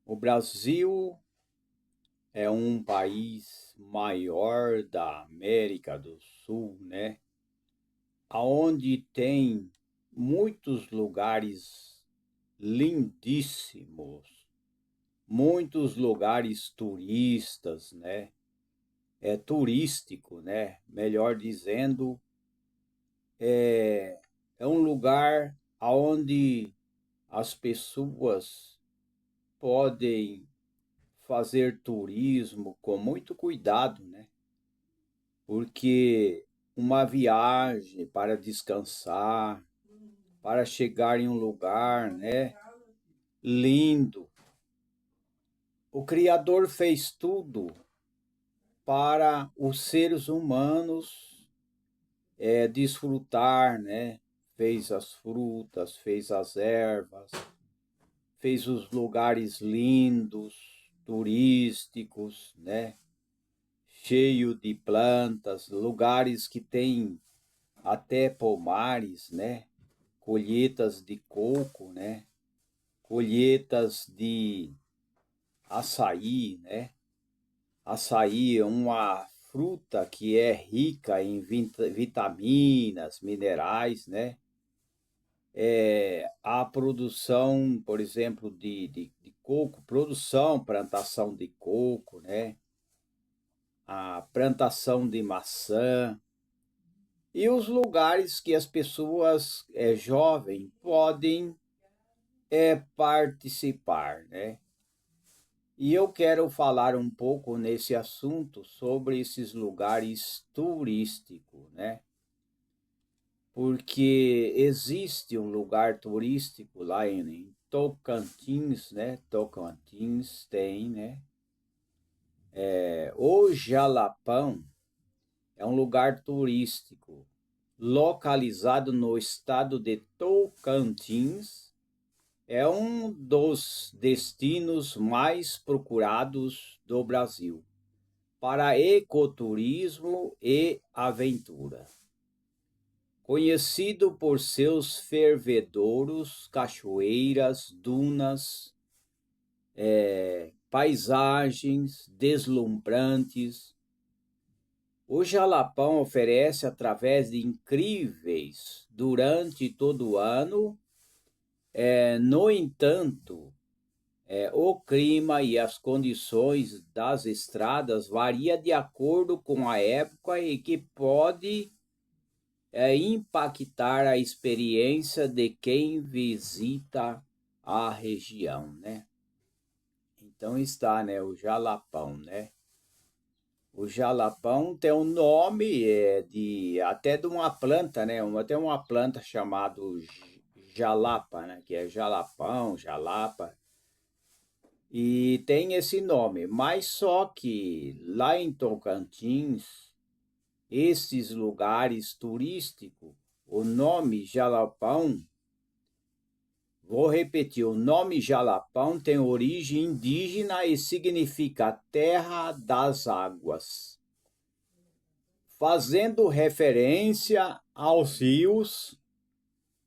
O Brasil é um país maior da América do Sul, né? Aonde tem muitos lugares lindíssimos, muitos lugares turistas, né? É turístico, né? Melhor dizendo, é um lugar aonde as pessoas podem fazer turismo com muito cuidado, né? Porque uma viagem para descansar, para chegar em um lugar, né, lindo. O Criador fez tudo para os seres humanos desfrutar, né? Fez as frutas, fez as ervas, fez os lugares lindos, turísticos, né? Cheio de plantas, lugares que tem até pomares, né? Colheitas de coco, né? Colheitas de açaí, né? Açaí é uma fruta que é rica em vitaminas, minerais, né? A produção, por exemplo, de coco, produção, plantação de coco, né? A plantação de maçã, e os lugares que as pessoas jovens podem participar, né? E eu quero falar um pouco nesse assunto sobre esses lugares turísticos, né? Porque existe um lugar turístico lá em Tocantins, né? Tocantins tem, né? O Jalapão é um lugar turístico localizado no estado de Tocantins. É um dos destinos mais procurados do Brasil para ecoturismo e aventura. Conhecido por seus fervedouros, cachoeiras, dunas, paisagens deslumbrantes, o Jalapão oferece, através de incríveis durante todo o ano. No entanto, o clima e as condições das estradas varia de acordo com a época e que pode impactar a experiência de quem visita a região, né? Então está, né, o Jalapão, né? O Jalapão tem um nome de até de uma planta, né? Tem uma planta chamada jalapa, né? Que é jalapão, jalapa. E tem esse nome, mas só que lá em Tocantins, esses lugares turísticos, o nome Jalapão, vou repetir, o nome Jalapão tem origem indígena e significa terra das águas, fazendo referência aos rios,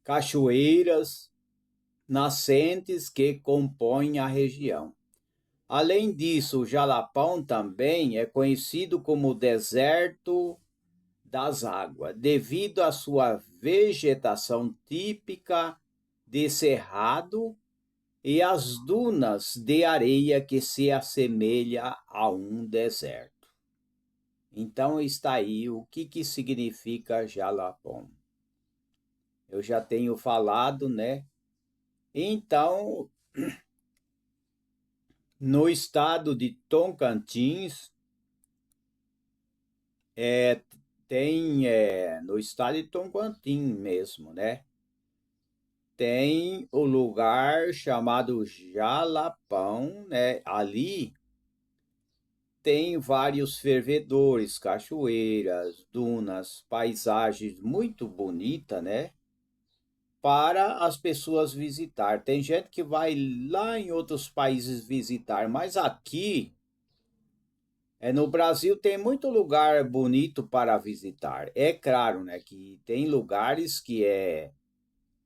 cachoeiras, nascentes que compõem a região. Além disso, o Jalapão também é conhecido como deserto das águas, devido à sua vegetação típica de cerrado e às dunas de areia que se assemelha a um deserto. Então está aí o que significa Jalapão. Eu já tenho falado, né? Então, no estado de Tocantins, é, no estado de Tocantins mesmo, né? Tem o lugar chamado Jalapão, né? Ali tem vários fervedores, cachoeiras, dunas, paisagens muito bonitas, né? Para as pessoas visitar. Tem gente que vai lá em outros países visitar, mas aqui no Brasil tem muito lugar bonito para visitar. É claro, né, que tem lugares que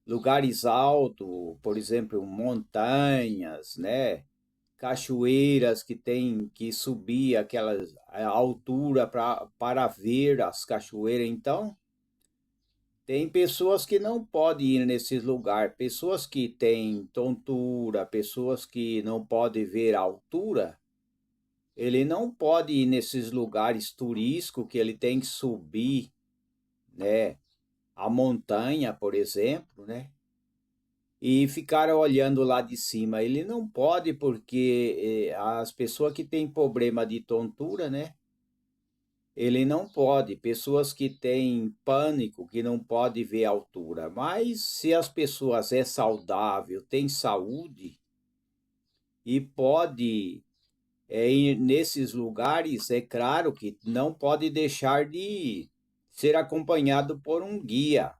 lugares altos, por exemplo, montanhas, né, cachoeiras que tem que subir aquelas a altura para ver as cachoeiras. Então, tem pessoas que não podem ir nesses lugares, pessoas que têm tontura, pessoas que não podem ver a altura, ele não pode ir nesses lugares turísticos que ele tem que subir, né, a montanha, por exemplo, né? E ficar olhando lá de cima. Ele não pode porque as pessoas que têm problema de tontura, né? Ele não pode. Pessoas que têm pânico, que não pode ver a altura. Mas se as pessoas é saudável, tem saúde e pode ir nesses lugares, é claro que não pode deixar de ser acompanhado por um guia.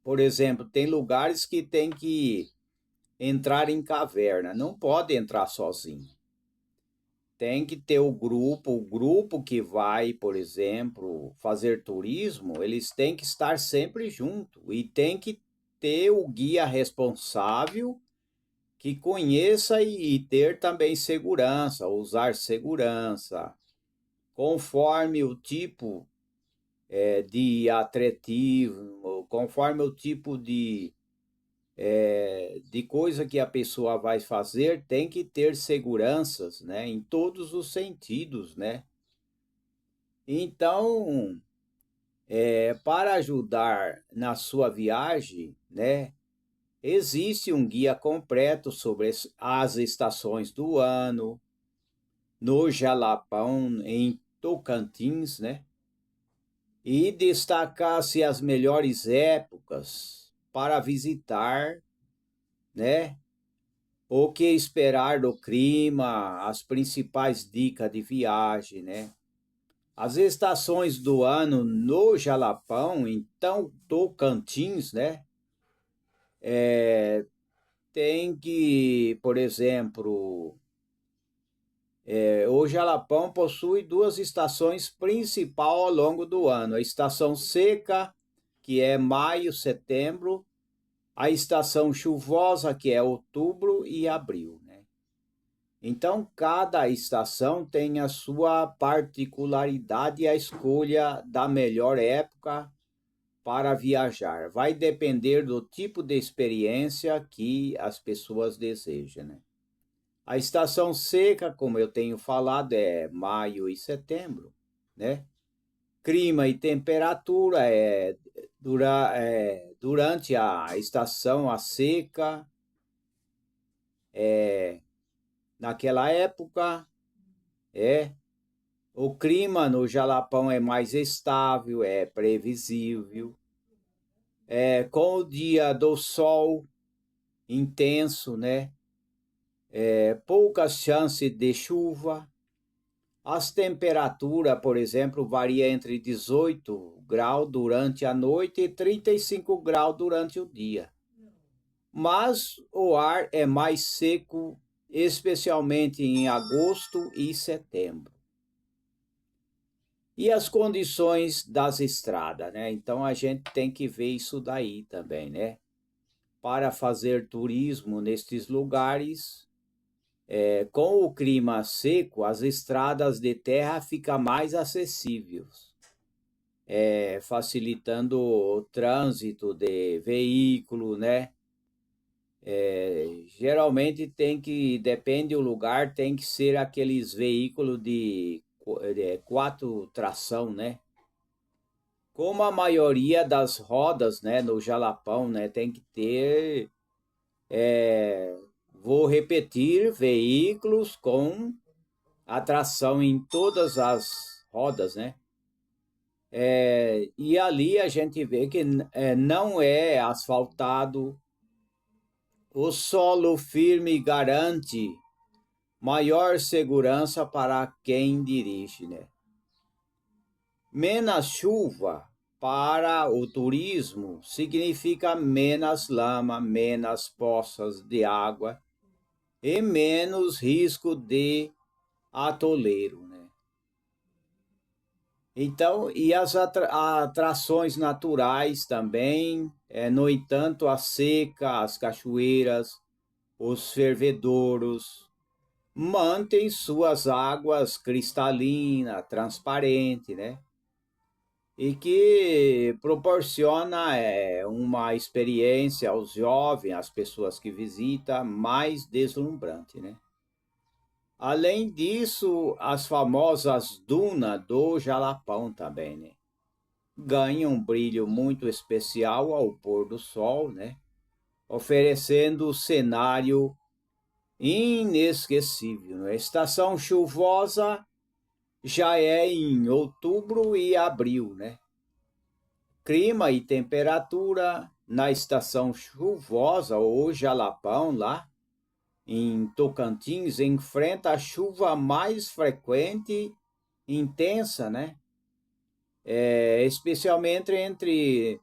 Por exemplo, tem lugares que tem que entrar em caverna, não pode entrar sozinho. Tem que ter o grupo que vai, por exemplo, fazer turismo, eles têm que estar sempre junto e tem que ter o guia responsável que conheça e ter também segurança, usar segurança, conforme o tipo de atrativo, conforme o tipo de coisa que a pessoa vai fazer, tem que ter seguranças, né, em todos os sentidos, né? Então, para ajudar na sua viagem, né, existe um guia completo sobre as estações do ano, no Jalapão, em Tocantins, né? E destacar-se as melhores épocas para visitar, né? O que esperar do clima, as principais dicas de viagem, né? As estações do ano no Jalapão, então Tocantins, né? Tem que, por exemplo, o Jalapão possui duas estações principais ao longo do ano. A estação seca, que é maio, setembro, a estação chuvosa, que é outubro e abril, né? Então, cada estação tem a sua particularidade e a escolha da melhor época para viajar. Vai depender do tipo de experiência que as pessoas desejam, né? A estação seca, como eu tenho falado, é maio e setembro, né? Clima e temperatura durante a estação, a seca, naquela época, é. O clima no Jalapão é mais estável, é previsível. Com o dia do sol intenso, né? Poucas chances de chuva. As temperaturas, por exemplo, variam entre 18 graus durante a noite e 35 graus durante o dia. Mas o ar é mais seco, especialmente em agosto e setembro. E as condições das estradas, né? Então a gente tem que ver isso daí também, né? Para fazer turismo nestes lugares, com o clima seco, as estradas de terra ficam mais acessíveis, facilitando o trânsito de veículo, né? Geralmente depende do lugar, tem que ser aqueles veículos de quatro tração, né? Como a maioria das rodas, né, no Jalapão, né, tem que ter, vou repetir, veículos com a tração em todas as rodas, né? E ali a gente vê que não é asfaltado, o solo firme garante maior segurança para quem dirige, né? Menos chuva para o turismo significa menos lama, menos poças de água e menos risco de atoleiro, né? Então, e as atrações naturais também, no entanto, a seca, as cachoeiras, os fervedouros, mantém suas águas cristalinas, transparentes, né? E que proporciona uma experiência aos jovens, às pessoas que visitam, mais deslumbrante, né? Além disso, as famosas dunas do Jalapão também, né? Ganham um brilho muito especial ao pôr do sol, né? Oferecendo cenário inesquecível, né? Estação chuvosa já é em outubro e abril, né? Clima e temperatura na estação chuvosa ou Jalapão lá em Tocantins enfrenta a chuva mais frequente e intensa, né? Especialmente entre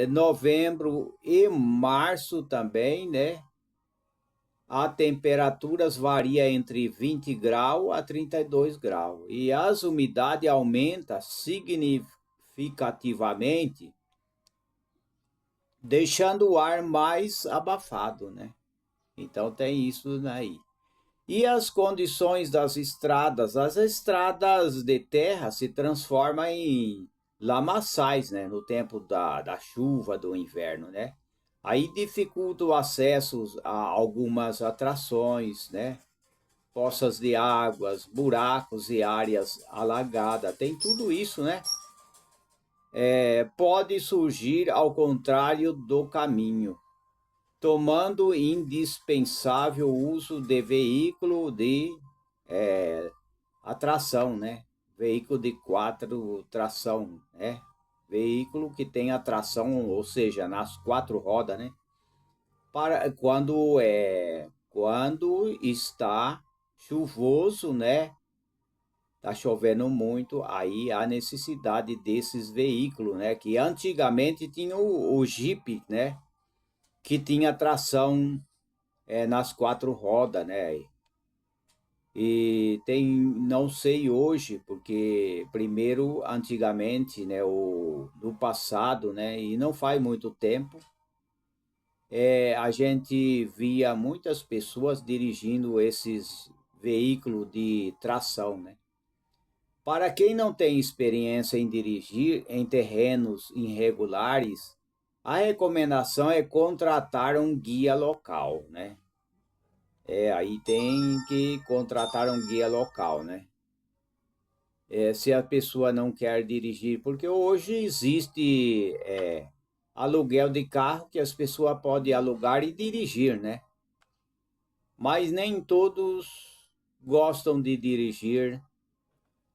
novembro e março também, né? A temperaturas varia entre 20 graus a 32 graus e as umidade aumenta significativamente, deixando o ar mais abafado, né? Então tem isso aí. E as condições das estradas? As estradas de terra se transformam em lamaçais, né? No tempo da chuva, do inverno, né? Aí dificulta o acesso a algumas atrações, né? Poças de águas, buracos e áreas alagadas. Tem tudo isso, né? Pode surgir ao contrário do caminho, tomando indispensável uso de veículo de atração, né? Veículo de quatro tração, né? Veículo que tem a tração, ou seja, nas quatro rodas, né? Para quando está chuvoso, né? Tá chovendo muito, aí há necessidade desses veículos, né? Que antigamente tinha o Jeep, né? Que tinha tração nas quatro rodas, né? E tem, não sei hoje, porque primeiro, antigamente, né, no passado, né, e não faz muito tempo, a gente via muitas pessoas dirigindo esses veículos de tração, né. Para quem não tem experiência em dirigir em terrenos irregulares, a recomendação é contratar um guia local, né. Aí tem que contratar um guia local, né. Se a pessoa não quer dirigir, porque hoje existe aluguel de carro que as pessoas podem alugar e dirigir, né? Mas nem todos gostam de dirigir,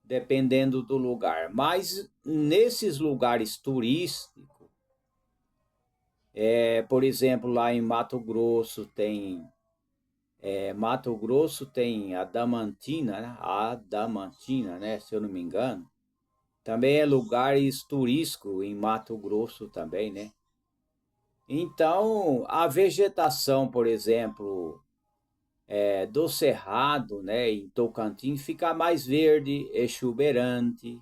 dependendo do lugar. Mas nesses lugares turísticos, por exemplo, lá em Mato Grosso tem a Damantina, né? A Damantina, né? Se eu não me engano. Também é lugares turísticos em Mato Grosso também, né? Então, a vegetação, por exemplo, do Cerrado, né, em Tocantins, fica mais verde, exuberante,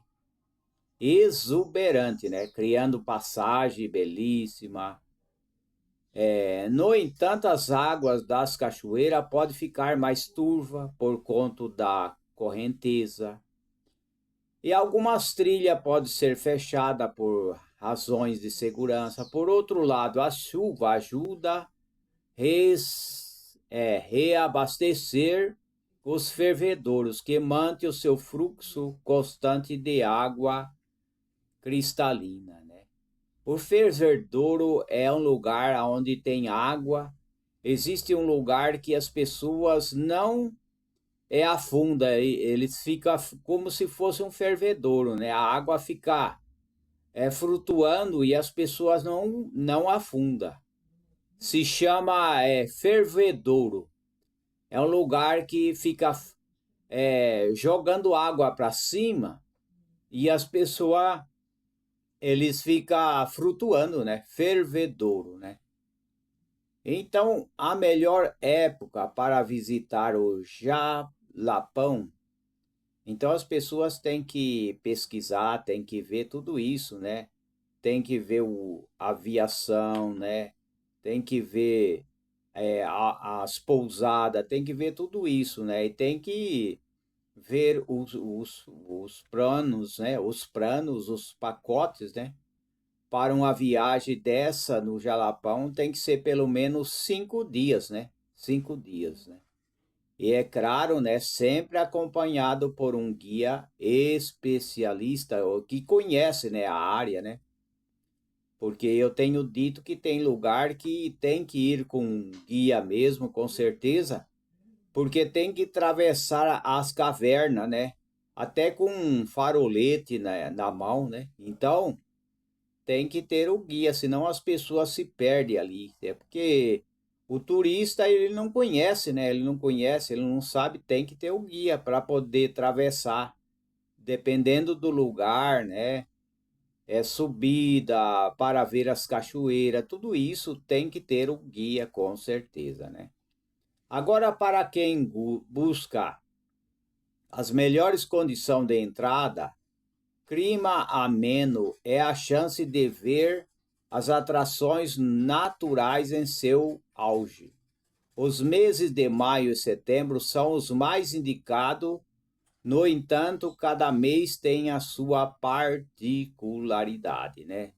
né? Criando passagem belíssima. No entanto, as águas das cachoeiras podem ficar mais turva por conta da correnteza. E algumas trilhas podem ser fechadas por razões de segurança. Por outro lado, a chuva ajuda a reabastecer os fervedouros, que mantém o seu fluxo constante de água cristalina, né? O fervedouro é um lugar onde tem água. Existe um lugar que as pessoas não afunda, eles ficam como se fosse um fervedouro, né? A água fica flutuando e as pessoas não afundam. Se chama fervedouro. É um lugar que fica jogando água para cima e as pessoas eles ficam flutuando, né? Fervedouro, né? Então, a melhor época para visitar o Jalapão. Então as pessoas têm que pesquisar, têm que ver tudo isso, né? Tem que ver a aviação, né? Tem que ver as pousadas, tem que ver tudo isso, né? E tem que ver os planos, né? Os planos, os pacotes, né? Para uma viagem dessa no Jalapão tem que ser pelo menos 5 dias, né? 5 dias, né? E é claro, né? Sempre acompanhado por um guia especialista ou que conhece, né? A área, né? Porque eu tenho dito que tem lugar que tem que ir com um guia mesmo, com certeza, porque tem que atravessar as cavernas, né? Até com um farolete na mão, né? Então, tem que ter o guia, senão as pessoas se perdem ali. É porque o turista, ele não conhece, né? Ele não conhece, ele não sabe, tem que ter o guia para poder atravessar, dependendo do lugar, né? Subida para ver as cachoeiras, tudo isso tem que ter o guia, com certeza, né? Agora, para quem busca as melhores condições de entrada, clima ameno é a chance de ver as atrações naturais em seu auge. Os meses de maio e setembro são os mais indicados, no entanto, cada mês tem a sua particularidade, né?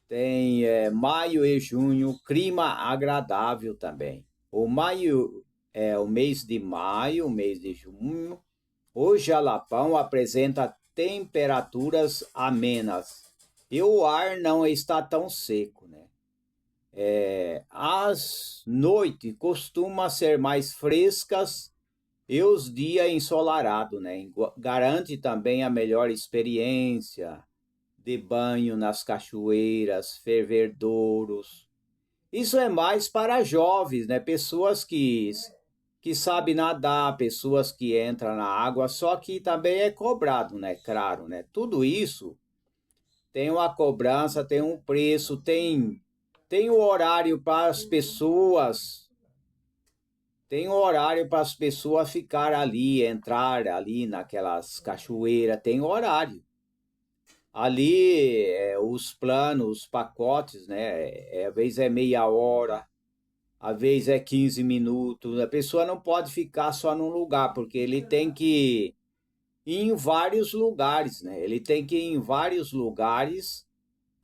Tem maio e junho, clima agradável também. O maio é o mês de maio, o mês de junho. O Jalapão apresenta temperaturas amenas e o ar não está tão seco, né? As noites costumam ser mais frescas e os dias ensolarados, né? Garante também a melhor experiência de banho nas cachoeiras, fervedouros. Isso é mais para jovens, né? Pessoas que sabem nadar, pessoas que entram na água, só que também é cobrado, né? Claro, né? Tudo isso tem uma cobrança, tem um preço, tem o horário para as pessoas, tem um horário para as pessoas ficar ali, entrar ali naquelas cachoeiras, tem horário. Ali, os planos, os pacotes, né? Às vezes é meia hora, às vezes é 15 minutos. A pessoa não pode ficar só num lugar, porque ele tem que ir em vários lugares, né? Ele tem que ir em vários lugares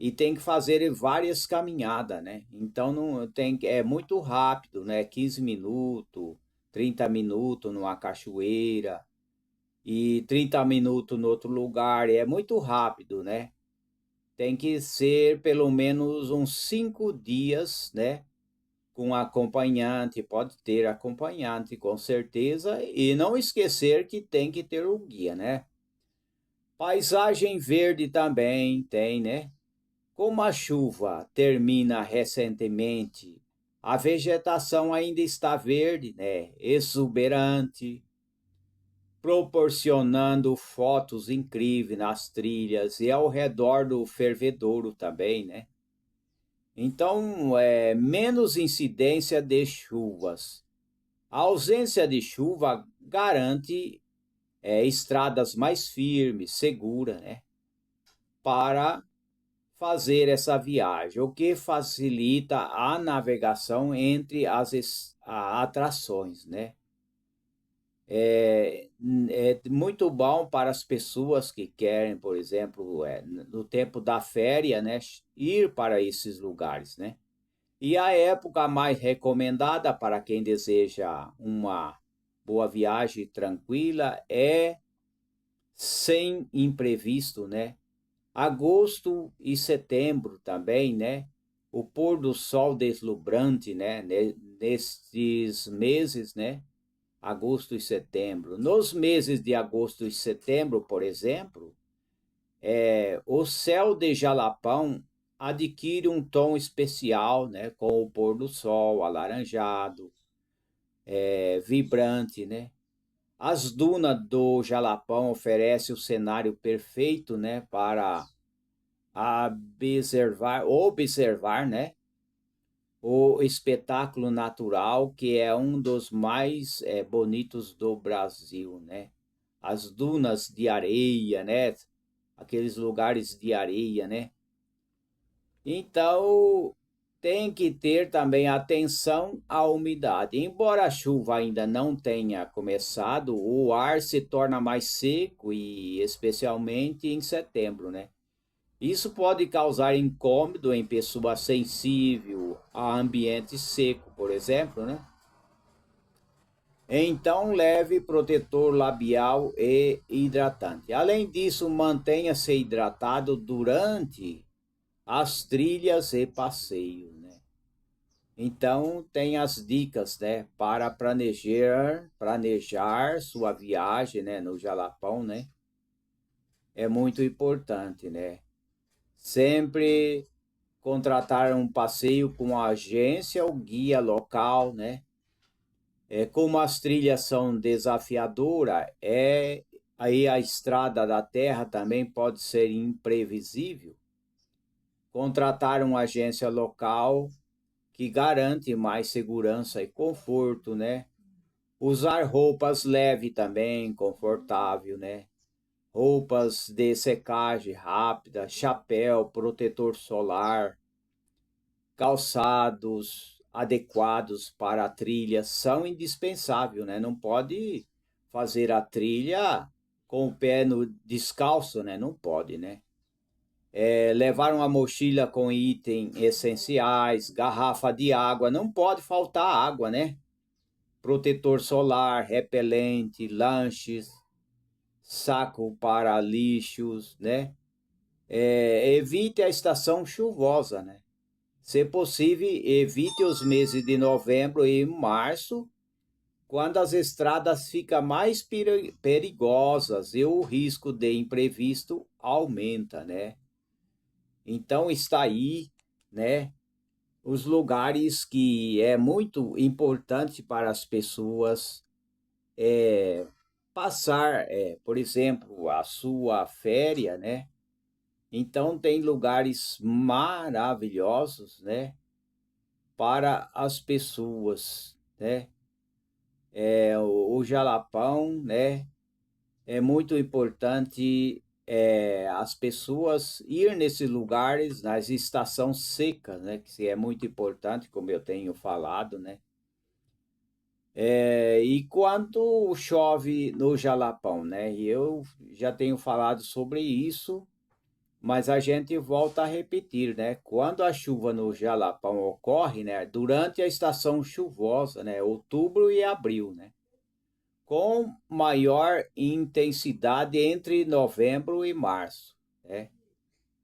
e tem que fazer várias caminhadas, né? Então não tem, é muito rápido, né? 15 minutos, 30 minutos numa cachoeira e 30 minutos no outro lugar. É muito rápido, né? Tem que ser pelo menos uns 5 dias, né? Com acompanhante, pode ter acompanhante com certeza, e não esquecer que tem que ter o guia, né? Paisagem verde também tem, né? Como a chuva termina recentemente, a vegetação ainda está verde, né? Exuberante, proporcionando fotos incríveis nas trilhas e ao redor do fervedouro também, né? Então, menos incidência de chuvas. A ausência de chuva garante estradas mais firmes, seguras, né? Para fazer essa viagem, o que facilita a navegação entre as atrações, né? É muito bom para as pessoas que querem, por exemplo, no tempo da férias, né, ir para esses lugares, né? E a época mais recomendada para quem deseja uma boa viagem tranquila é sem imprevisto, né? Agosto e setembro também, né? O pôr do sol deslumbrante, né? Nestes meses, né? Agosto e setembro. Nos meses de agosto e setembro, por exemplo, o céu de Jalapão adquire um tom especial, né? Com o pôr do sol alaranjado, vibrante, né? As dunas do Jalapão oferecem o cenário perfeito, né? Para observar, né? O espetáculo natural, que é um dos mais bonitos do Brasil, né? As dunas de areia, né? Aqueles lugares de areia, né? Então, tem que ter também atenção à umidade. Embora a chuva ainda não tenha começado, o ar se torna mais seco e especialmente em setembro, né? Isso pode causar incômodo em pessoa sensível a ambiente seco, por exemplo, né? Então, leve protetor labial e hidratante. Além disso, mantenha-se hidratado durante as trilhas e passeios, né? Então, tem as dicas, né, para planejar sua viagem, né, no Jalapão, né? É muito importante, né? Sempre contratar um passeio com a agência ou guia local, né? Como as trilhas são desafiadoras, aí a estrada da terra também pode ser imprevisível. Contratar uma agência local que garante mais segurança e conforto, né? Usar roupas leves também, confortável, né? Roupas de secagem rápida, chapéu, protetor solar, calçados adequados para a trilha são indispensáveis, né? Não pode fazer a trilha com o pé no descalço, né? Não pode, né? Levar uma mochila com itens essenciais, garrafa de água, não pode faltar água, né? Protetor solar, repelente, lanches, saco para lixos, né? Evite a estação chuvosa, né? Se possível, evite os meses de novembro e março, quando as estradas ficam mais perigosas e o risco de imprevisto aumenta, né? Então está aí, né, os lugares que é muito importante para as pessoas passar, por exemplo, a sua férias, né? Então tem lugares maravilhosos, né, para as pessoas, né? O Jalapão, né? É muito importante as pessoas ir nesses lugares nas estações secas, né? Que é muito importante, como eu tenho falado, né? E quando chove no Jalapão, né? E eu já tenho falado sobre isso, mas a gente volta a repetir, né? Quando a chuva no Jalapão ocorre, né? Durante a estação chuvosa, né? Outubro e abril, né? Com maior intensidade entre novembro e março, né?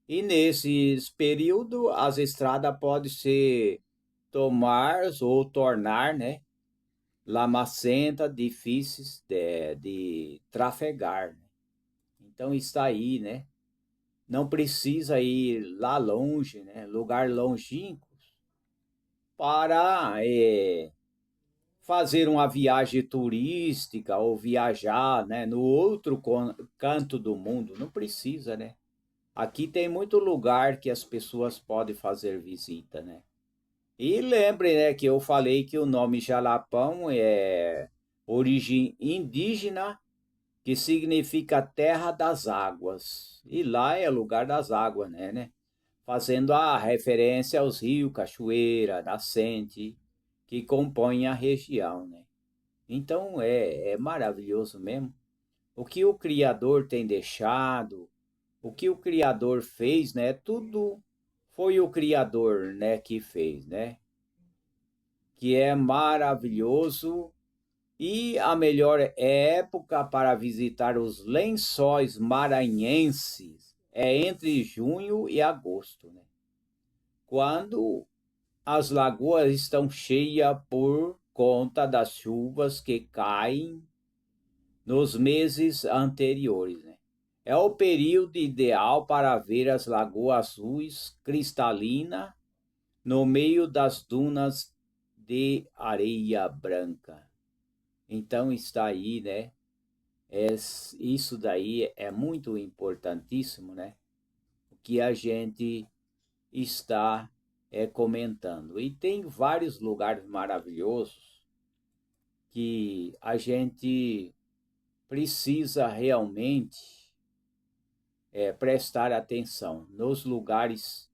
E nesses períodos as estradas podem se tornar, né, lamacenta, difíceis de trafegar, né? Então está aí, né? Não precisa ir lá longe, né? Lugar longínquo para fazer uma viagem turística ou viajar, né, no outro canto do mundo. Não precisa, né? Aqui tem muito lugar que as pessoas podem fazer visita, né? E lembre, né, que eu falei que o nome Jalapão é origem indígena, que significa terra das águas. E lá é lugar das águas, né? Fazendo a referência aos rios, cachoeira, nascente, que compõem a região, né? Então é maravilhoso mesmo. O que o Criador tem deixado, o que o Criador fez, né? Tudo foi o Criador, né, que fez, né? Que é maravilhoso e a melhor época para visitar os Lençóis Maranhenses é entre junho e agosto, né? Quando as lagoas estão cheias por conta das chuvas que caem nos meses anteriores, né? É o período ideal para ver as lagoas azuis cristalinas no meio das dunas de areia branca. Então está aí, né? Isso daí é muito importantíssimo, né? O que a gente está comentando. E tem vários lugares maravilhosos que a gente precisa realmente prestar atenção nos lugares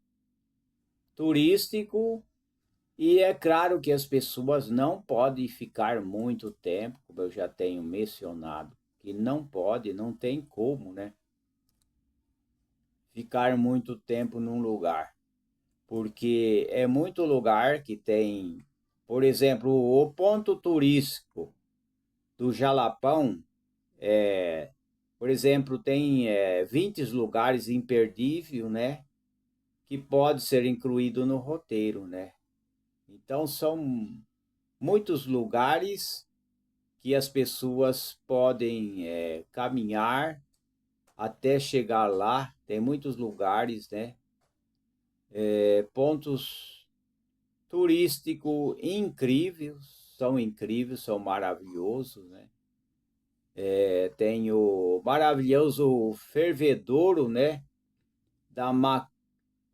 turísticos E é claro que as pessoas não podem ficar muito tempo, como eu já tenho mencionado, que não pode, não tem como, né? Ficar muito tempo num lugar, porque é muito lugar que tem, por exemplo, o ponto turístico do Jalapão, por exemplo, tem 20 lugares imperdíveis, né? Que pode ser incluído no roteiro, né? Então são muitos lugares que as pessoas podem caminhar até chegar lá. Tem muitos lugares, né? Pontos turísticos incríveis, são maravilhosos, né? Tem o maravilhoso fervedouro, né? Da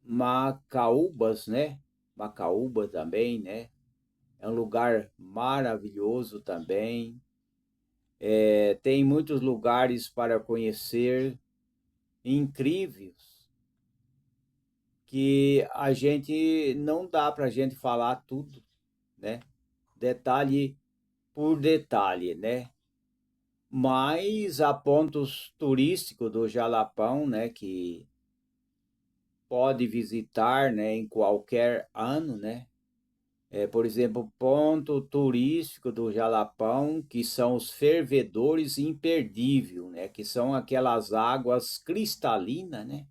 Macaúbas, né? Macaúba também, né? É um lugar maravilhoso também. Tem muitos lugares para conhecer incríveis que a gente não dá para a gente falar tudo, né? Detalhe por detalhe, né? Mas há pontos turísticos do Jalapão, né? Que pode visitar, né? Em qualquer ano, né? Por exemplo, ponto turístico do Jalapão, que são os fervedores imperdíveis, né? Que são aquelas águas cristalinas, né?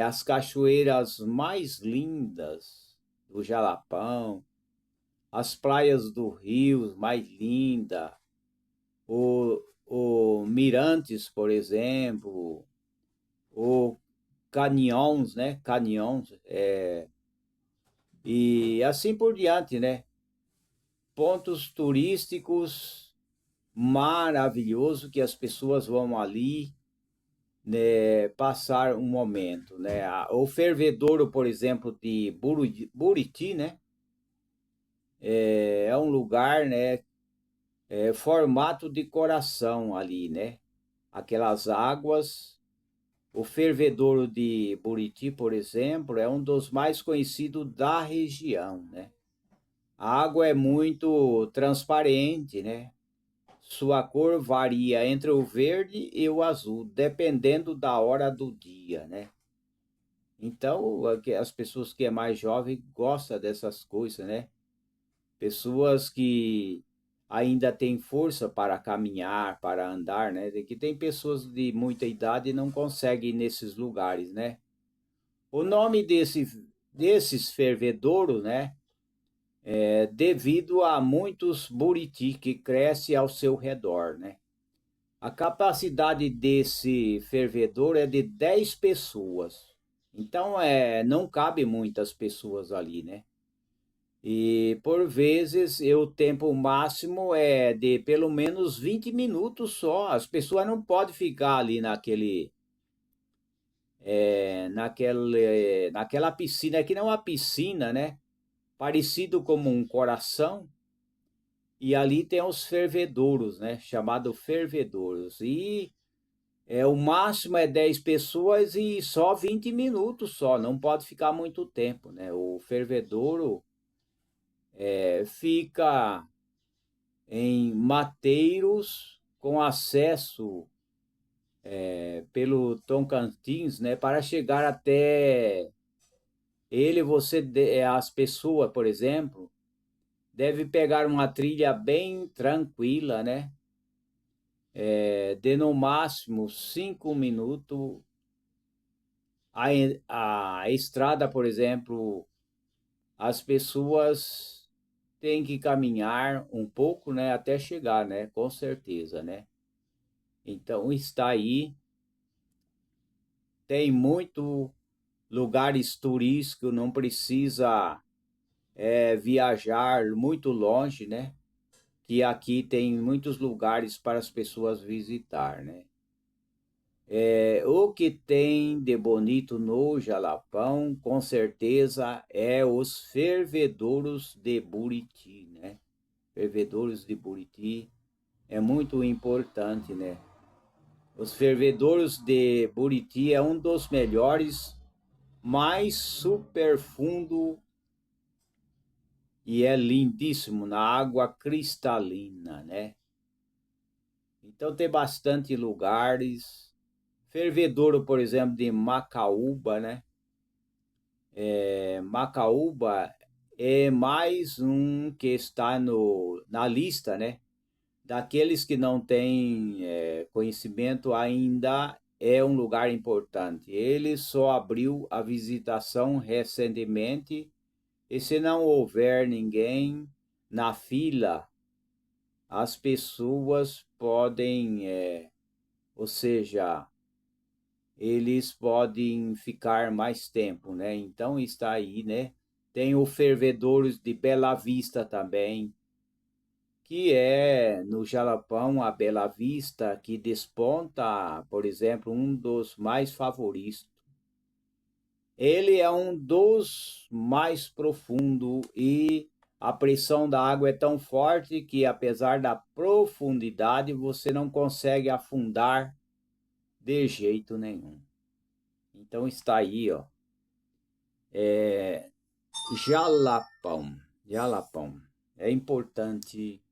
As cachoeiras mais lindas do Jalapão, as praias do Rio mais linda, o Mirantes, por exemplo, o Canyons, né? Canyons, e assim por diante, né? Pontos turísticos maravilhosos que as pessoas vão ali, né, passar um momento, né? O fervedouro, por exemplo, de Buriti, né? É um lugar, né? Formato de coração ali, né? Aquelas águas. O fervedouro de Buriti, por exemplo, é um dos mais conhecidos da região, né? A água é muito transparente, né? Sua cor varia entre o verde e o azul, dependendo da hora do dia, né? Então, as pessoas que é mais jovem gostam dessas coisas, né? Pessoas que ainda têm força para caminhar, para andar, né? Que tem pessoas de muita idade e não conseguem ir nesses lugares, né? O nome desses fervedouros, né? É devido a muitos buriti que crescem ao seu redor, né? A capacidade desse fervedor é de 10 pessoas. Então, não cabe muitas pessoas ali, né? E por vezes o tempo máximo é de pelo menos 20 minutos só. As pessoas não podem ficar ali naquela piscina, que não é uma piscina, né? Parecido como um coração. E ali tem os fervedouros, né? Chamado fervedouros. E o máximo é 10 pessoas e só 20 minutos só, não pode ficar muito tempo, né? O fervedouro fica em Mateiros com acesso pelo Tocantins, né? Para chegar até ele, as pessoas, por exemplo, deve pegar uma trilha bem tranquila, né? De no máximo 5 minutos. A estrada, por exemplo, as pessoas têm que caminhar um pouco, né, até chegar, né, com certeza, né. Então está aí, tem muito lugares turísticos, não precisa viajar muito longe, né, que aqui tem muitos lugares para as pessoas visitar, né. O que tem de bonito no Jalapão, com certeza, é os fervedouros de Buriti, né? Fervedouros de Buriti é muito importante, né? Os fervedouros de Buriti é um dos melhores, mais superfundo e é lindíssimo, na água cristalina, né? Então tem bastante lugares. Fervedouro, por exemplo, de Macaúba, né? Macaúba é mais um que está na lista, né? Daqueles que não têm conhecimento ainda é um lugar importante. Ele só abriu a visitação recentemente e se não houver ninguém na fila, as pessoas podem, ou seja, eles podem ficar mais tempo, né? Então está aí, né? Tem o Fervedouros de Bela Vista também, que é no Jalapão, a Bela Vista, que desponta, por exemplo, um dos mais favoritos. Ele é um dos mais profundos e a pressão da água é tão forte que, apesar da profundidade, você não consegue afundar de jeito nenhum. Então está aí, ó, Jalapão. Jalapão. É importante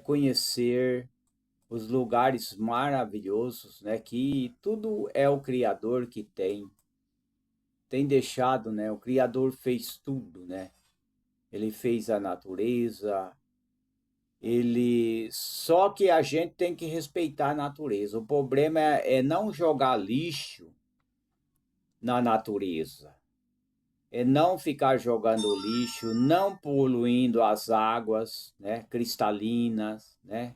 conhecer os lugares maravilhosos, né? Que tudo é o Criador que tem deixado, né? O Criador fez tudo, né? Ele fez a natureza, ele só que a gente tem que respeitar a natureza. O problema é não jogar lixo na natureza. É não ficar jogando lixo, não poluindo as águas, né, cristalinas, né?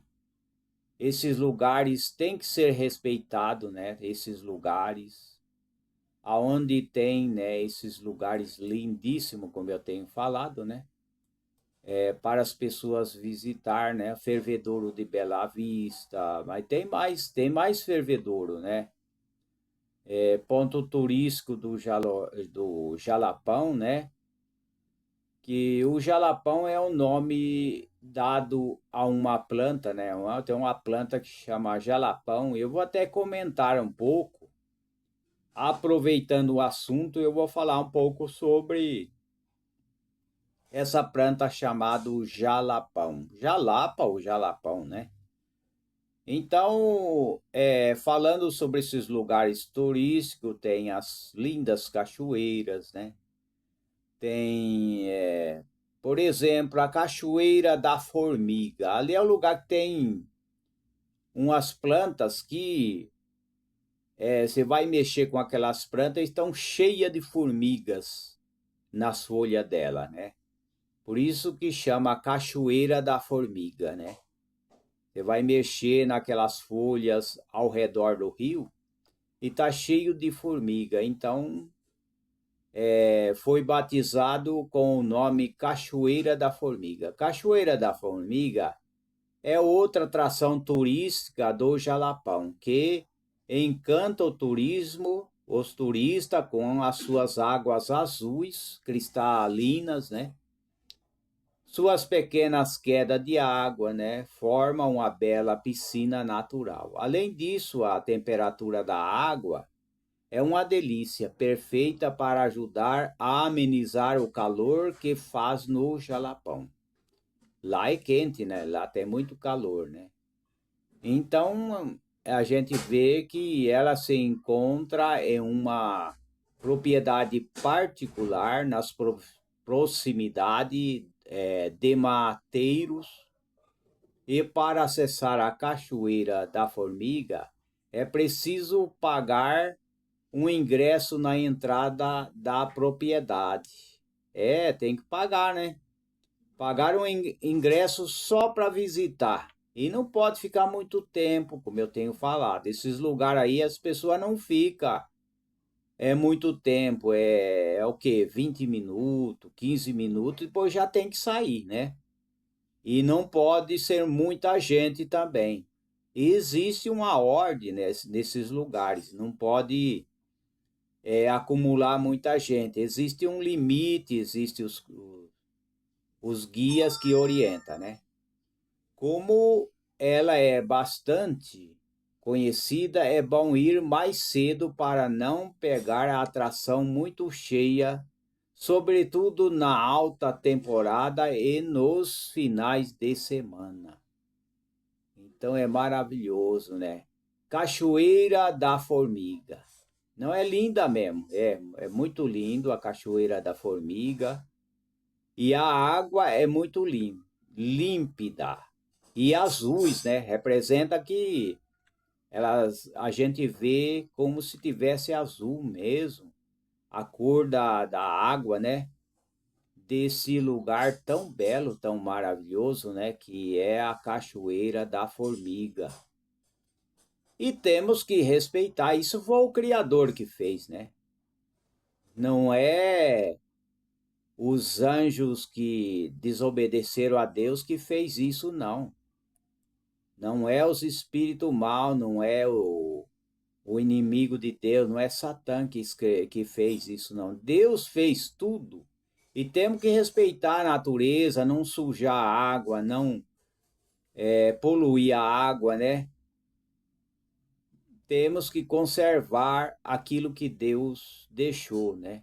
Esses lugares têm que ser respeitados, né? Esses lugares, aonde tem, né, esses lugares lindíssimos, como eu tenho falado, né? Para as pessoas visitar, né? Fervedouro de Bela Vista, mas tem mais fervedouro, né? Ponto turístico do Jalapão, né? Que o jalapão é o nome dado a uma planta, né? Tem uma planta que chama jalapão. Eu vou até comentar um pouco. Aproveitando o assunto, eu vou falar um pouco sobre essa planta chamada jalapão. Jalapa ou jalapão, né? Então, falando sobre esses lugares turísticos, tem as lindas cachoeiras, né? Tem, por exemplo, a Cachoeira da Formiga. Ali é o lugar que tem umas plantas que você vai mexer com aquelas plantas e estão cheias de formigas nas folhas dela, né? Por isso que chama Cachoeira da Formiga, né? Você vai mexer naquelas folhas ao redor do rio e tá cheio de formiga. Então, foi batizado com o nome Cachoeira da Formiga. Cachoeira da Formiga é outra atração turística do Jalapão, que encanta o turismo, os turistas com as suas águas azuis, cristalinas, né? Suas pequenas quedas de água, né, formam uma bela piscina natural. Além disso, a temperatura da água é uma delícia, perfeita para ajudar a amenizar o calor que faz no Jalapão. Lá é quente, né? Lá tem muito calor, né? Então, a gente vê que ela se encontra em uma propriedade particular nas proximidades de mateiros e para acessar a Cachoeira da Formiga é preciso pagar um ingresso na entrada da propriedade. Tem que pagar, né? Pagar um ingresso só para visitar. E não pode ficar muito tempo, como eu tenho falado. Esses lugares aí as pessoas não ficam muito tempo. É o quê? 20 minutos, 15 minutos, depois já tem que sair, né? E não pode ser muita gente também. E existe uma ordem nesses lugares. Não pode acumular muita gente. Existe um limite, existem os guias que orientam, né? Como ela é bastante conhecida, é bom ir mais cedo para não pegar a atração muito cheia sobretudo na alta temporada e nos finais de semana. Então é maravilhoso, né? Cachoeira da Formiga. Não é linda mesmo? É muito lindo a Cachoeira da Formiga. E a água é muito límpida. E azuis, né? Representa que a gente vê como se tivesse azul mesmo. A cor da água, né? Desse lugar tão belo, tão maravilhoso, né? Que é a Cachoeira da Formiga. E temos que respeitar. Isso foi o Criador que fez, né? Não é os anjos que desobedeceram a Deus que fez isso, não. Não é os espíritos maus, não é o inimigo de Deus, não é Satã que fez isso, não. Deus fez tudo. E temos que respeitar a natureza, não sujar a água, não poluir a água, né? Temos que conservar aquilo que Deus deixou, né?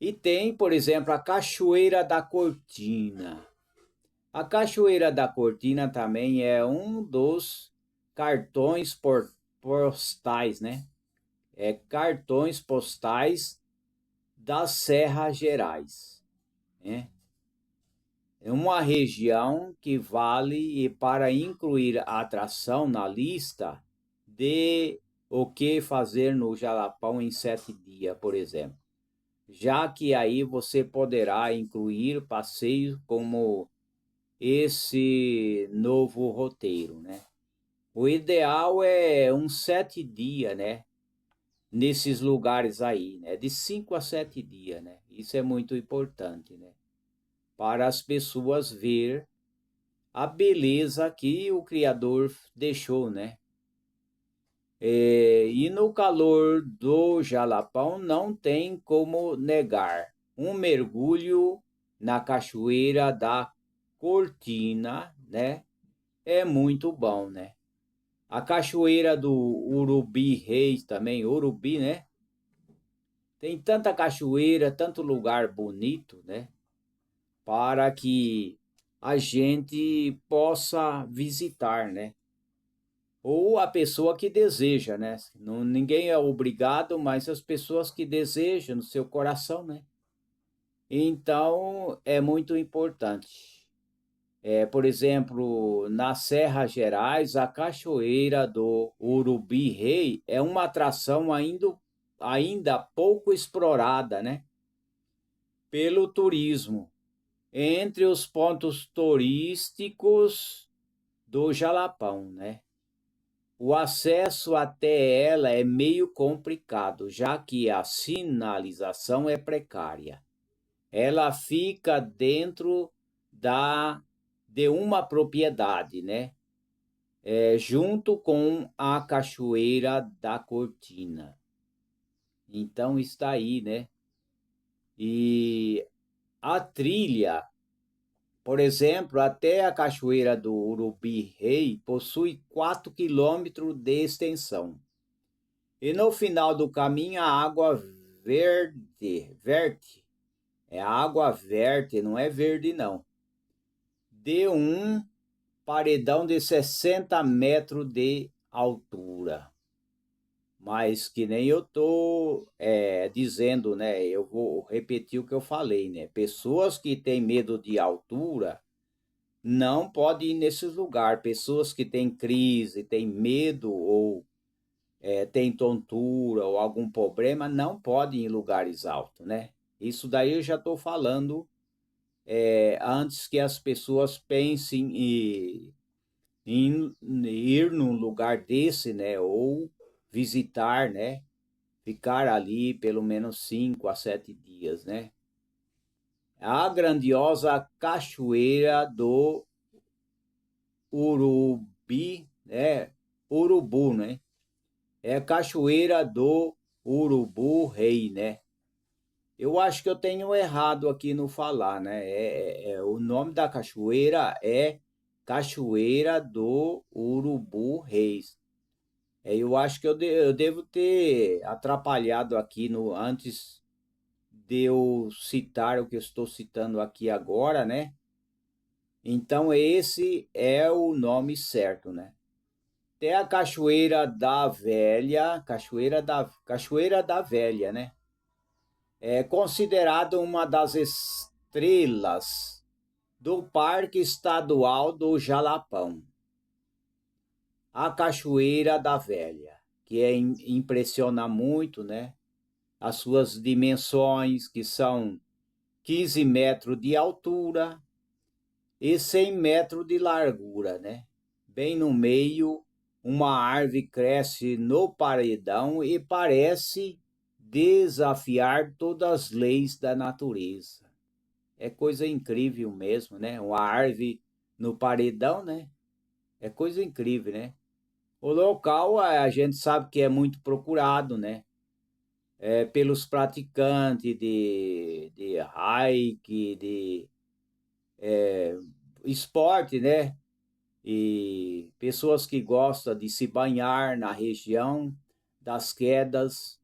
E tem, por exemplo, a Cachoeira da Cortina. A Cachoeira da Cortina também é um dos cartões postais, né? É cartões postais das Serras Gerais, né? É uma região que vale e para incluir a atração na lista de o que fazer no Jalapão em 7 dias, por exemplo. Já que aí você poderá incluir passeios como esse novo roteiro, né? O ideal é uns 7 dias, né? Nesses lugares aí, né? De 5 a 7 dias, né? Isso é muito importante, né? Para as pessoas ver a beleza que o Criador deixou, né? E no calor do Jalapão não tem como negar um mergulho na Cachoeira da Cortina, né? É muito bom, né? A Cachoeira do Urubi Reis também, Urubi, né? Tem tanta cachoeira, tanto lugar bonito, né? Para que a gente possa visitar, né? Ou a pessoa que deseja, né? Não, ninguém é obrigado, mas as pessoas que desejam no seu coração, né? Então, é muito importante. Por exemplo, nas Serras Gerais, a Cachoeira do Urubi Rei é uma atração ainda pouco explorada, né? Pelo turismo. Entre os pontos turísticos do Jalapão, né? O acesso até ela é meio complicado, já que a sinalização é precária. Ela fica dentro da de uma propriedade, né? Junto com a Cachoeira da Cortina. Então está aí, né? E a trilha, por exemplo, até a Cachoeira do Urubi Rei possui 4 quilômetros de extensão. E no final do caminho a água verte, é água verde, não é verde não, de um paredão de 60 metros de altura. Mas que nem eu tô dizendo, né? Eu vou repetir o que eu falei, né? Pessoas que têm medo de altura não podem ir nesses lugares. Pessoas que têm crise, têm medo ou têm tontura ou algum problema não podem ir em lugares altos, né? Isso daí eu já estou falando antes que as pessoas pensem em ir num lugar desse, né? Ou visitar, né? Ficar ali pelo menos 5 a 7 dias, né? A grandiosa Cachoeira do Urubi, né? Urubu, né? É a Cachoeira do Urubu Rei, né? Eu acho que eu tenho errado aqui no falar, né? O nome da cachoeira é Cachoeira do Urubu Reis. Eu acho que eu devo ter atrapalhado aqui no antes de eu citar o que eu estou citando aqui agora, né? Então esse é o nome certo, né? Tem a Cachoeira da Velha, Cachoeira da Velha, né? É considerada uma das estrelas do Parque Estadual do Jalapão. A Cachoeira da Velha, que impressiona muito, né? As suas dimensões, que são 15 metros de altura e 100 metros de largura, né? Bem no meio, uma árvore cresce no paredão e parece desafiar todas as leis da natureza. É coisa incrível mesmo, né? Uma árvore no paredão, né? É coisa incrível, né? O local a gente sabe que é muito procurado, né? Pelos praticantes de hike, de esporte, né? E pessoas que gostam de se banhar na região das quedas.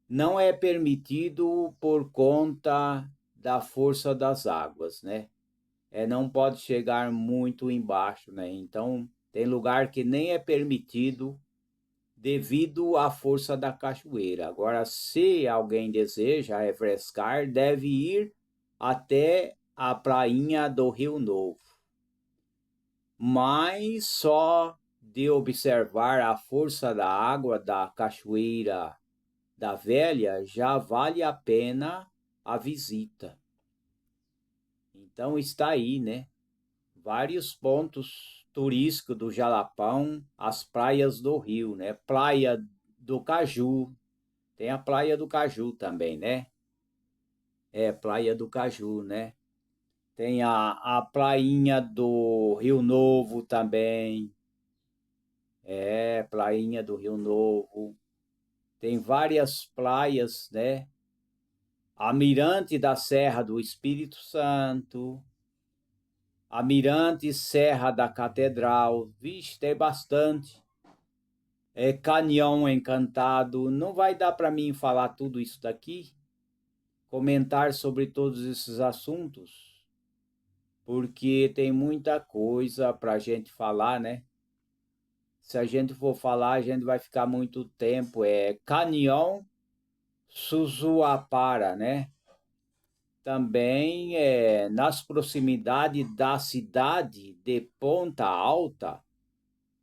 Não é permitido por conta da força das águas, né? Não pode chegar muito embaixo, né? Então, tem lugar que nem é permitido devido à força da cachoeira. Agora, se alguém deseja refrescar, deve ir até a prainha do Rio Novo. Mas só de observar a força da água da Cachoeira da Velha já vale a pena a visita. Então está aí, né? Vários pontos turísticos do Jalapão, as praias do Rio, né? Praia do Caju, tem a Praia do Caju também, né? Praia do Caju, né? Tem a prainha do Rio Novo também. Prainha do Rio Novo. Tem várias praias, né? A Mirante da Serra do Espírito Santo. A Mirante Serra da Catedral. Vixe, tem bastante. Canhão Encantado. Não vai dar para mim falar tudo isso daqui, comentar sobre todos esses assuntos, porque tem muita coisa para a gente falar, né? Se a gente for falar, a gente vai ficar muito tempo. Canhão Suzuapara, né? Também nas proximidades da cidade de Ponta Alta,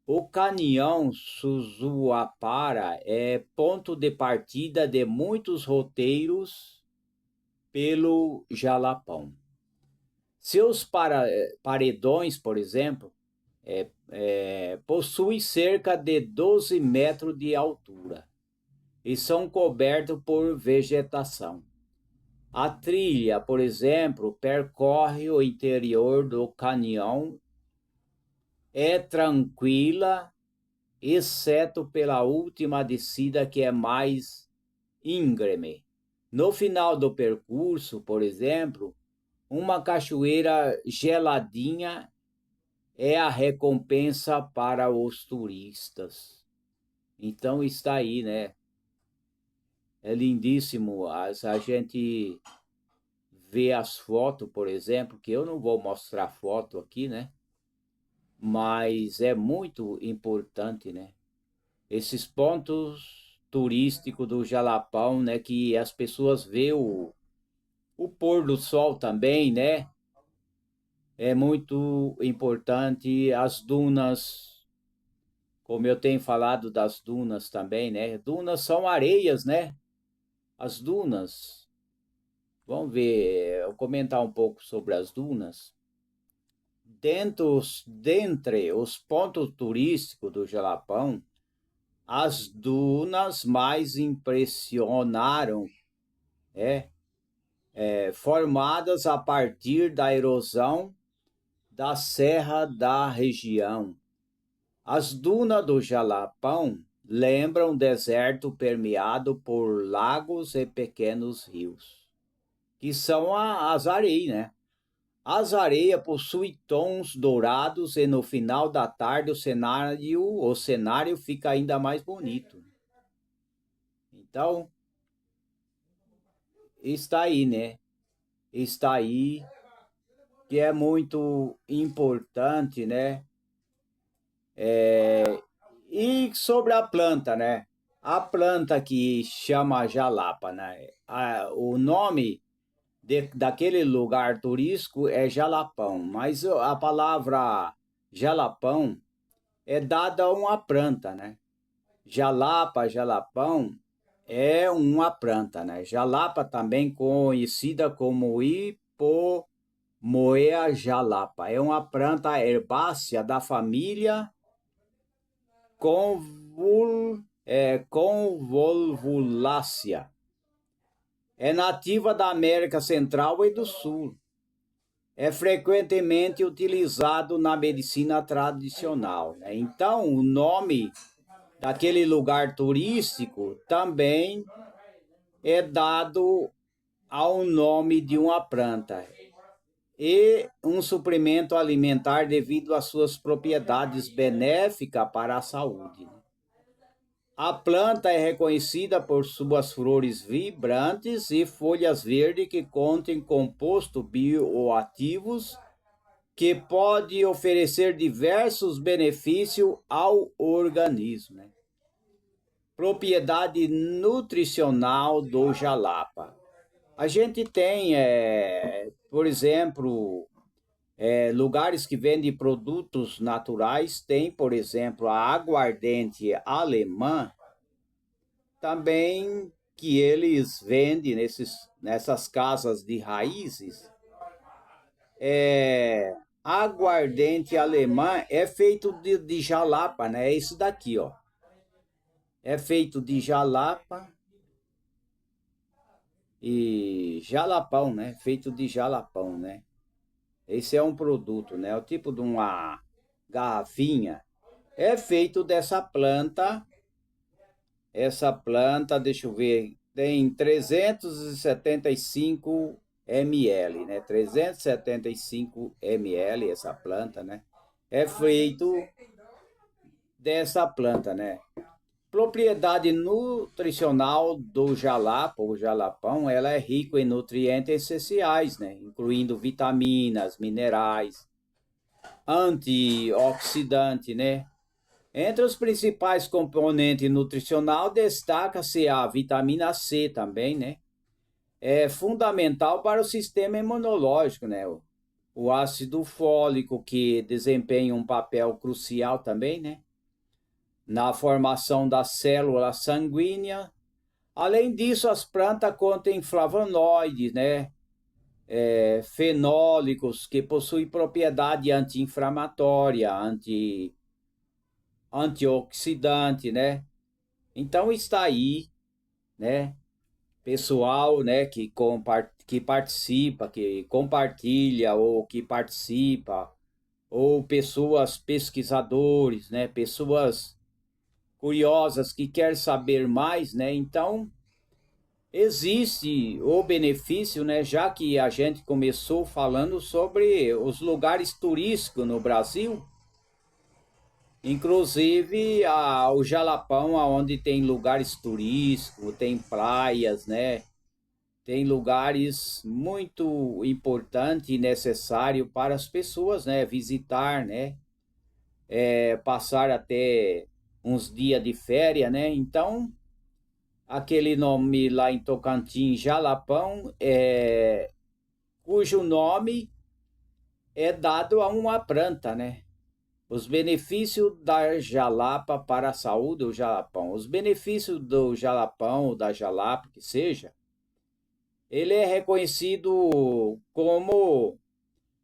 o Canhão Suzuapara é ponto de partida de muitos roteiros pelo Jalapão. Seus paredões, por exemplo, possuem cerca de 12 metros de altura e são cobertos por vegetação. A trilha, por exemplo, percorre o interior do canhão, é tranquila, exceto pela última descida que é mais íngreme. No final do percurso, por exemplo, uma cachoeira geladinha é a recompensa para os turistas. Então está aí, né? É lindíssimo. A gente vê as fotos, por exemplo, que eu não vou mostrar foto aqui, né? Mas é muito importante, né? Esses pontos turísticos do Jalapão, né? Que as pessoas vê o pôr do sol também, né? É muito importante as dunas, como eu tenho falado das dunas também, né? Dunas são areias, né? As dunas. Vamos ver, eu comentar um pouco sobre as dunas. Dentre os pontos turísticos do Jalapão, as dunas mais impressionaram, formadas a partir da erosão da serra da região. As dunas do Jalapão lembram deserto permeado por lagos e pequenos rios, que são as areias, né? As areias possuem tons dourados e no final da tarde o cenário fica ainda mais bonito. Então, está aí, né? Está aí, que é muito importante, né? E sobre a planta, né? A planta que chama jalapa, né? O nome daquele lugar turístico é jalapão, mas a palavra jalapão é dada a uma planta, né? Jalapa, jalapão é uma planta, né? Jalapa também conhecida como Ipomoea jalapa. É uma planta herbácea da família Convolvulaceae. É nativa da América Central e do Sul. É frequentemente utilizado na medicina tradicional, né? Então, o nome daquele lugar turístico também é dado ao nome de uma planta e um suplemento alimentar devido às suas propriedades benéficas para a saúde. A planta é reconhecida por suas flores vibrantes e folhas verdes que contêm compostos bioativos que pode oferecer diversos benefícios ao organismo, né? Propriedade nutricional do jalapa. A gente tem, por exemplo, lugares que vendem produtos naturais, tem, por exemplo, a aguardente alemã, também que eles vendem nessas casas de raízes. Aguardente alemã é feito de jalapa, né? É isso daqui, ó. É feito de jalapa e jalapão, né? Feito de jalapão, né? Esse é um produto, né? O tipo de uma garrafinha. É feito dessa planta. Essa planta, deixa eu ver, tem 375 ml, né? 375 ml essa planta, né? É feito dessa planta, né? Propriedade nutricional do jalapa, o jalapão, ela é rico em nutrientes essenciais, né? Incluindo vitaminas, minerais, antioxidante, né? Entre os principais componentes nutricional destaca-se a vitamina C também, né? É fundamental para o sistema imunológico, né? O ácido fólico que desempenha um papel crucial também, né? Na formação da célula sanguínea. Além disso, as plantas contêm flavonoides, né? Fenólicos que possuem propriedade anti-inflamatória, antioxidante, né? Então está aí, né? Pessoal, né? Que participa, que compartilha ou que participa, ou pessoas pesquisadores, né? Pessoas curiosas que querem saber mais, né? Então existe o benefício, né? Já que a gente começou falando sobre os lugares turísticos no Brasil. Inclusive o Jalapão, onde tem lugares turísticos, tem praias, né? Tem lugares muito importantes e necessários para as pessoas, né? Visitar, né? Passar até uns dias de férias, né? Então, aquele nome lá em Tocantins, Jalapão, cujo nome é dado a uma planta, né? Os benefícios da jalapa para a saúde do jalapão. Os benefícios do jalapão ou da jalapa, que seja, ele é reconhecido como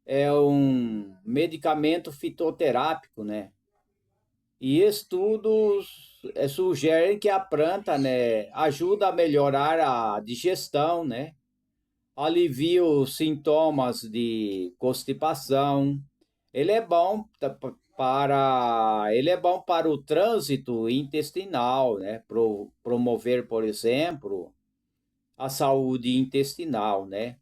um medicamento fitoterápico, né? E estudos sugerem que a planta, né, ajuda a melhorar a digestão, né? Alivia os sintomas de constipação. Ele é bom para o trânsito intestinal, né? Promover, por exemplo, a saúde intestinal, né?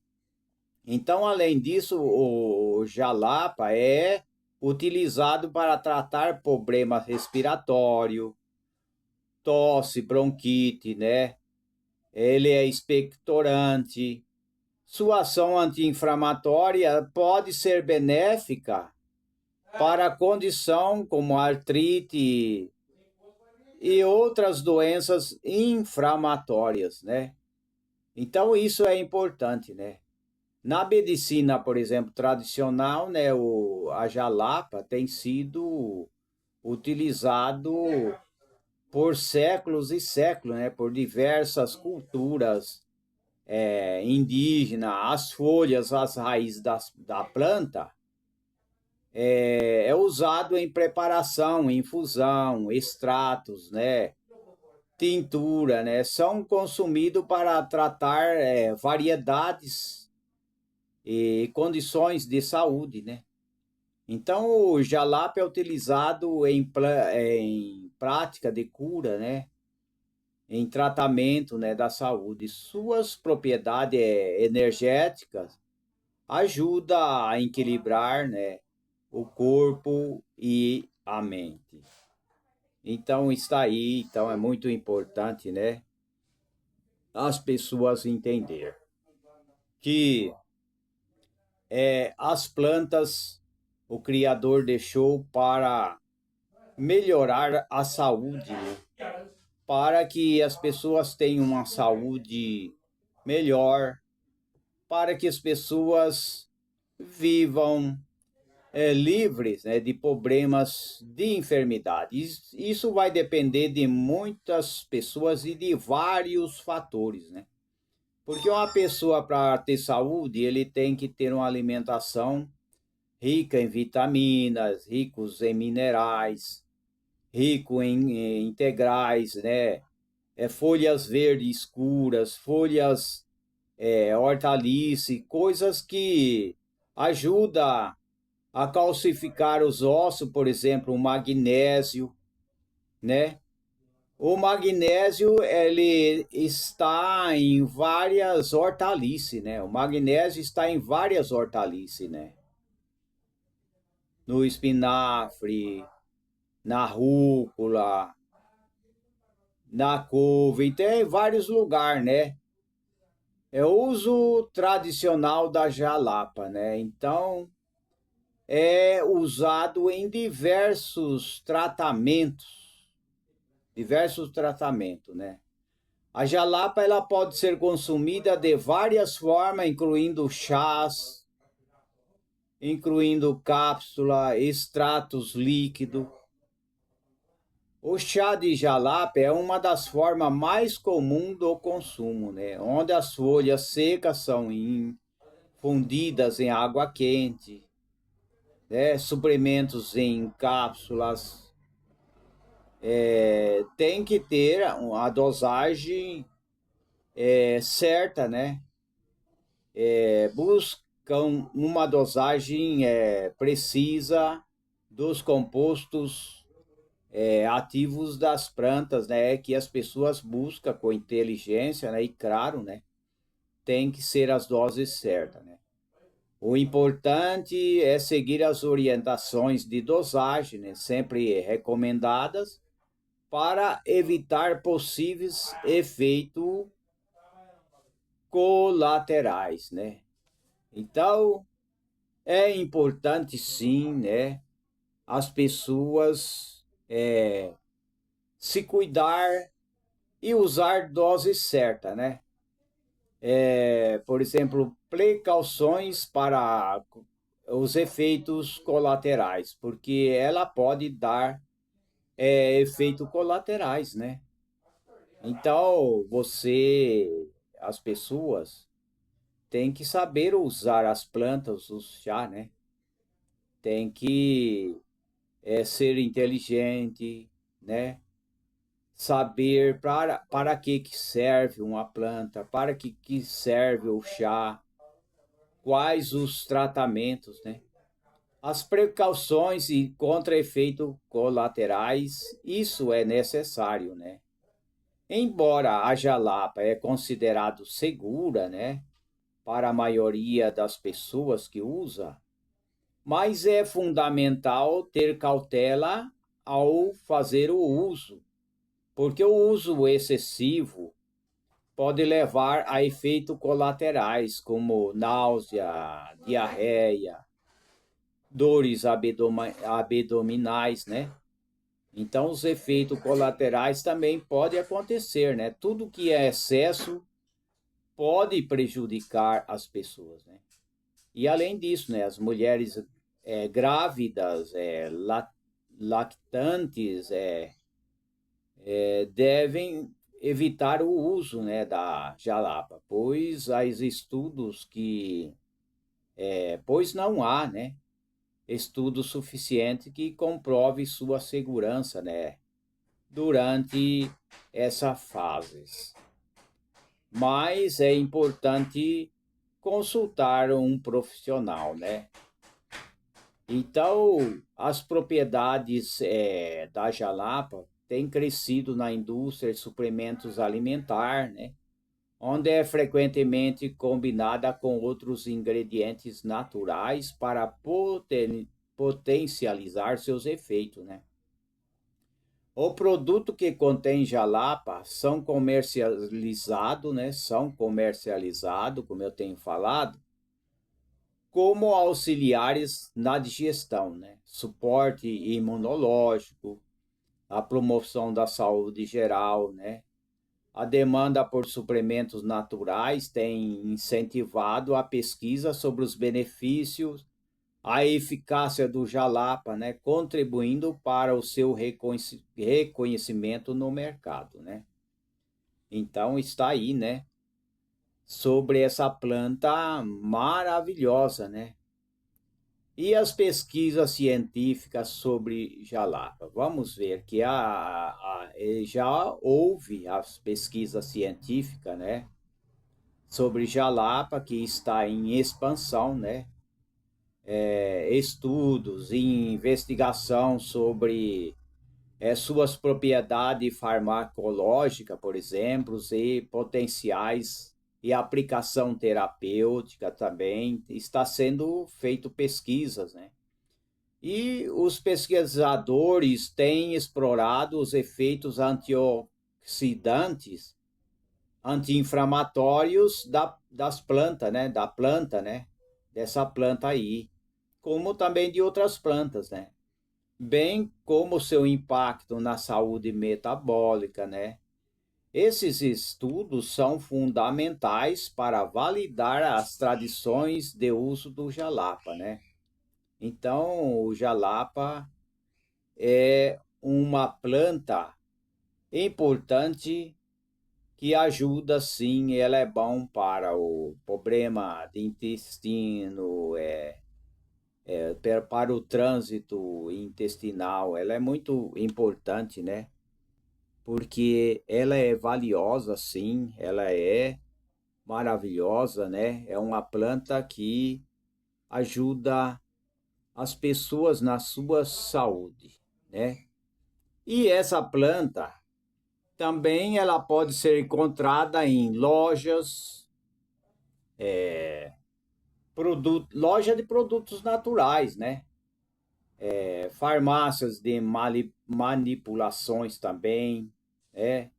Então, além disso, o jalapa é utilizado para tratar problemas respiratórios, tosse, bronquite, né? ele é expectorante. Sua ação anti-inflamatória pode ser benéfica para a condição como artrite e outras doenças inflamatórias, né? Então isso é importante, né? Na medicina, por exemplo, tradicional, né, a jalapa tem sido utilizado por séculos e séculos, né, por diversas culturas indígenas, as folhas, as raízes da planta, é usado em preparação, infusão, extratos, né, tintura, né, são consumidos para tratar variedades e condições de saúde, né. Então, o jalap é utilizado em prática de cura, né, em tratamento, né, da saúde. Suas propriedades energéticas ajudam a equilibrar, né, o corpo e a mente. Então, está aí, então é muito importante, né, as pessoas entenderem que as plantas o Criador deixou para melhorar a saúde, né? Para que as pessoas tenham uma saúde melhor, para que as pessoas vivam livres, né, de problemas de enfermidades. Isso vai depender de muitas pessoas e de vários fatores, né? Porque uma pessoa, para ter saúde, ele tem que ter uma alimentação rica em vitaminas, ricos em minerais, rico em integrais, né? Folhas verdes escuras, folhas hortaliças, coisas que ajudam a calcificar os ossos, por exemplo, o magnésio, né? O magnésio, ele está em várias hortaliças, né? O magnésio está em várias hortaliças, né? No espinafre, na rúcula, na couve, tem em vários lugares, né? É o uso tradicional da jalapa, né? Então, é usado em diversos tratamentos, né? A jalapa ela pode ser consumida de várias formas, incluindo chás, incluindo cápsula, extratos líquidos. O chá de jalapa é uma das formas mais comuns do consumo, né? Onde as folhas secas são fundidas em água quente, né? Suprimentos em cápsulas. Tem que ter a dosagem certa, né? Buscam uma dosagem precisa dos compostos ativos das plantas, né? Que as pessoas buscam com inteligência, né? E claro, né? Tem que ser as doses certas, né? O importante é seguir as orientações de dosagem, né? Sempre recomendadas para evitar possíveis efeitos colaterais, né? Então, é importante sim, né? As pessoas se cuidar e usar doses certas, né? Por exemplo, precauções para os efeitos colaterais, porque ela pode dar efeitos colaterais, né? Então, as pessoas têm que saber usar as plantas, os chá, né? Tem que ser inteligente, né? Saber para que serve uma planta, para que serve o chá, quais os tratamentos, né? As precauções e contra-efeitos colaterais, isso é necessário, né? Embora a jalapa é considerado segura, né, para a maioria das pessoas que usa, mas é fundamental ter cautela ao fazer o uso, porque o uso excessivo pode levar a efeitos colaterais, como náusea, diarreia, dores abdominais, né? Então, os efeitos colaterais também podem acontecer, né? Tudo que é excesso pode prejudicar as pessoas, né? E além disso, né, as mulheres grávidas, lactantes, devem evitar o uso, né, da jalapa, pois há estudos que, pois não há, né, estudo suficiente que comprove sua segurança, né, durante essa fase. Mas é importante consultar um profissional, né? Então, as propriedades da jalapa têm crescido na indústria de suplementos alimentar, né? Onde é frequentemente combinada com outros ingredientes naturais para potencializar seus efeitos, né? O produto que contém jalapa são comercializados, como eu tenho falado, como auxiliares na digestão, né? Suporte imunológico, a promoção da saúde geral, né? A demanda por suplementos naturais tem incentivado a pesquisa sobre os benefícios, a eficácia do jalapa, né? Contribuindo para o seu reconhecimento no mercado, né? Então está aí, né? Sobre essa planta maravilhosa, né? E as pesquisas científicas sobre jalapa? Vamos ver que já houve as pesquisas científicas, né, sobre jalapa que está em expansão, né, estudos e investigação sobre suas propriedades farmacológicas, por exemplo, e potenciais e aplicação terapêutica também, está sendo feito pesquisas, né? E os pesquisadores têm explorado os efeitos antioxidantes, anti-inflamatórios das plantas, né? Da planta, né? Dessa planta aí, como também de outras plantas, né? Bem como seu impacto na saúde metabólica, né? Esses estudos são fundamentais para validar as tradições de uso do jalapa, né? Então, o jalapa é uma planta importante que ajuda, sim, ela é bom para o problema de intestino, para o trânsito intestinal, ela é muito importante, né? Porque ela é valiosa, sim, ela é maravilhosa, né? É uma planta que ajuda as pessoas na sua saúde, né? E essa planta também ela pode ser encontrada em lojas, loja de produtos naturais, né? Farmácias de manipulações também, é,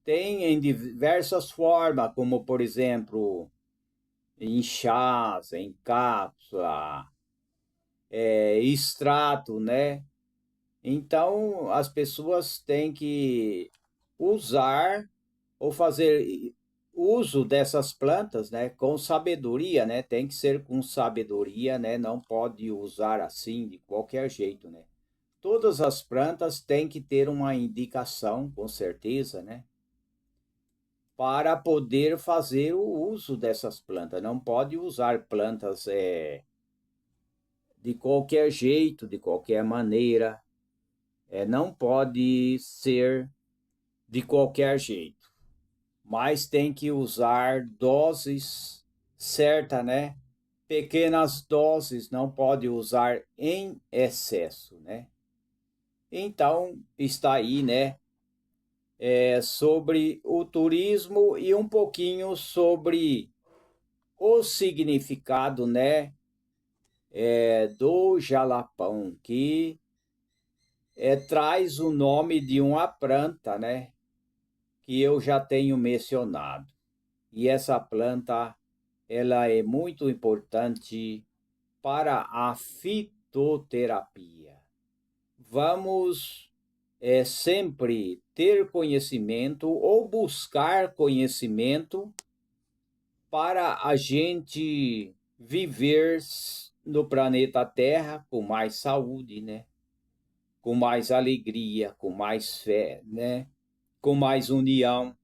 tem em diversas formas, como por exemplo em chás, em cápsula, extrato, né? Então as pessoas têm que usar ou fazer uso dessas plantas, né, com sabedoria, né? Tem que ser com sabedoria, né? Não pode usar assim de qualquer jeito, né? Todas as plantas têm que ter uma indicação, com certeza, né? Para poder fazer o uso dessas plantas. Não pode usar plantas de qualquer jeito, de qualquer maneira. Não pode ser de qualquer jeito. Mas tem que usar doses certas, né? Pequenas doses, não pode usar em excesso, né? Então, está aí, né? Sobre o turismo e um pouquinho sobre o significado, né? Do jalapão, que traz o nome de uma planta, né? que eu já tenho mencionado. E essa planta, ela é muito importante para a fitoterapia. Vamos sempre ter conhecimento ou buscar conhecimento para a gente viver no planeta Terra com mais saúde, né? Com mais alegria, com mais fé, né? Com mais união,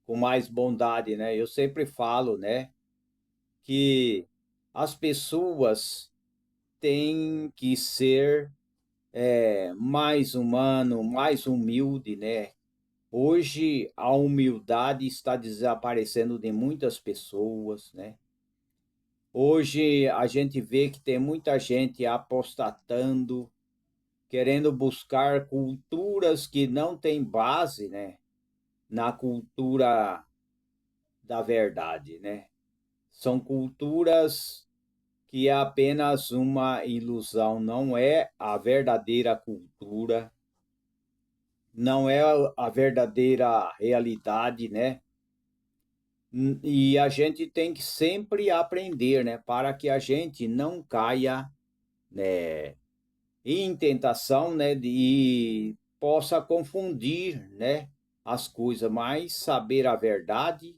com mais bondade, né? Eu sempre falo, né, que as pessoas têm que ser mais humano, mais humilde, né? Hoje a humildade está desaparecendo de muitas pessoas, né? Hoje a gente vê que tem muita gente apostatando, querendo buscar culturas que não têm base, né, na cultura da verdade, né? São culturas que é apenas uma ilusão, não é a verdadeira cultura, não é a verdadeira realidade, né? E a gente tem que sempre aprender, né, para que a gente não caia, né, em tentação, né, e possa confundir, né, as coisas, mas saber a verdade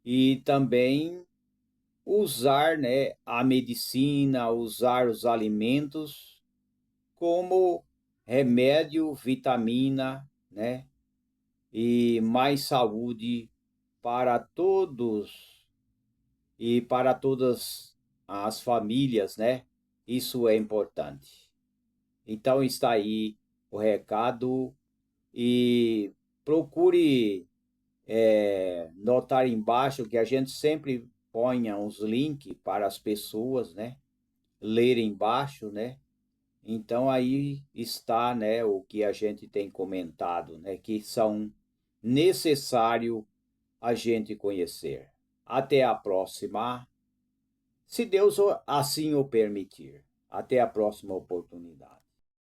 e também usar, né, a medicina, usar os alimentos como remédio, vitamina, né, e mais saúde para todos e para todas as famílias, né? Isso é importante. Então está aí o recado e procure notar embaixo que a gente sempre ponha os links para as pessoas, né? Lerem embaixo, né? Então aí está, né, o que a gente tem comentado, né, que são necessário a gente conhecer. Até a próxima, se Deus assim o permitir. Até a próxima oportunidade.